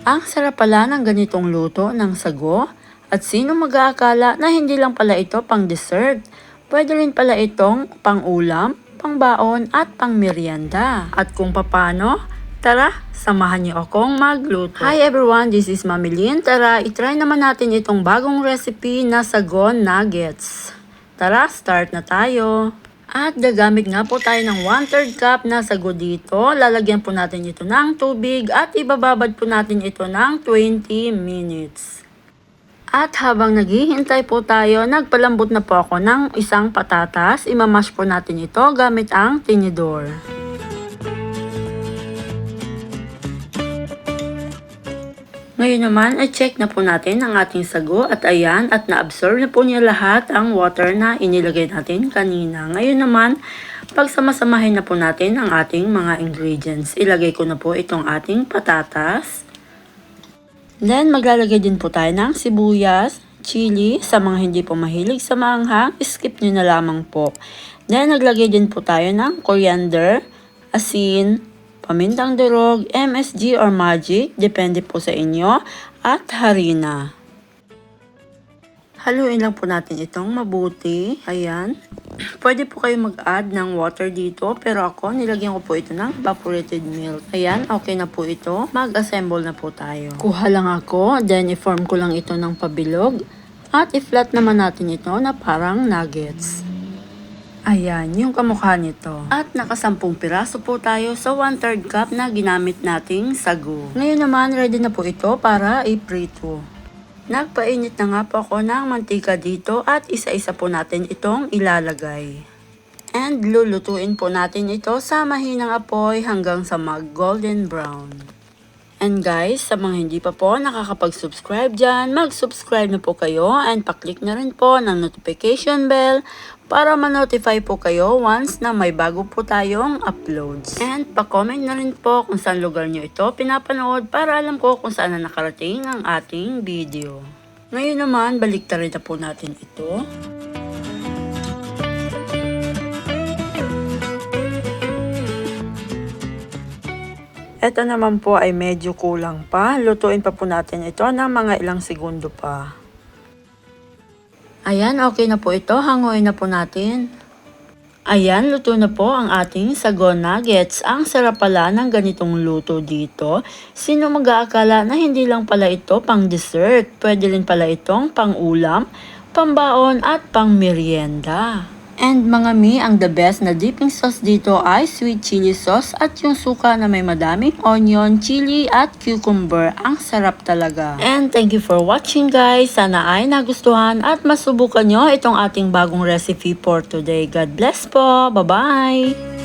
Ang sarap pala ng ganitong luto ng sago. At sino mag-aakala na hindi lang pala ito pang dessert? Pwede rin pala itong pang-ulam, pang-baon at pang-merienda. At kung papano, tara, samahan niyo akong magluto. Hi everyone, this is Mami Lynn. Tara, itry naman natin itong bagong recipe na sago nuggets. Tara, start na tayo. At gagamit nga po tayo ng 1/3 cup na sago dito. Lalagyan po natin ito ng tubig at ibababad po natin ito ng 20 minutes. At habang naghihintay po tayo, nagpalambot na po ako ng isang patatas. Imamash po natin ito gamit ang tinidor. Ngayon naman, i-check na po natin ang ating sago at ayan, at na-absorb na po niya lahat ang water na inilagay natin kanina. Ngayon naman, pagsamasamahin na po natin ang ating mga ingredients. Ilagay ko na po itong ating patatas. Then, maglalagay din po tayo ng sibuyas, chili. Sa mga hindi po mahilig sa maanghang, skip nyo na lamang po. Then, naglagay din po tayo ng coriander, asin, pamintang durog, MSG or magic, depende po sa inyo, at harina. Haluin lang po natin itong mabuti. Ayan. Pwede po kayo mag-add ng water dito, pero ako nilagyan ko po ito ng evaporated milk. Ayan, okay na po ito. Mag-assemble na po tayo. Kuha lang ako, then i-form ko lang ito ng pabilog. At i-flat naman natin ito na parang nuggets. Ayan, yung kamukha nito. At nakasampung piraso po tayo sa 1/3 cup na ginamit nating sago. Ngayon naman, ready na po ito para i-prito. Nagpainit na nga po ako ng mantika dito at isa-isa po natin itong ilalagay. And lulutuin po natin ito sa mahinang apoy hanggang sa mag-golden brown. And guys, sa mga hindi pa po nakakapag-subscribe dyan, mag-subscribe na po kayo and paklik na rin po ng notification bell para ma-notify po kayo once na may bago po tayong uploads. And pa-comment na rin po kung saan lugar nyo ito pinapanood para alam ko kung saan na nakarating ang ating video. Ngayon naman, baliktarin na po natin ito. Ito naman po ay medyo kulang pa. Lutuin pa po natin ito ng mga ilang segundo pa. Ayan, okay na po ito. Hanguin na po natin. Ayan, luto na po ang ating sago nuggets. Ang sarap pala ng ganitong luto dito. Sino mag-aakala na hindi lang pala ito pang dessert? Pwede rin pala itong pang ulam, pambaon at pang merienda. And mga mi, ang the best na dipping sauce dito ay sweet chili sauce at yung suka na may madaming onion, chili at cucumber. Ang sarap talaga. And thank you for watching guys. Sana ay nagustuhan at masubukan nyo itong ating bagong recipe for today. God bless po. Bye-bye!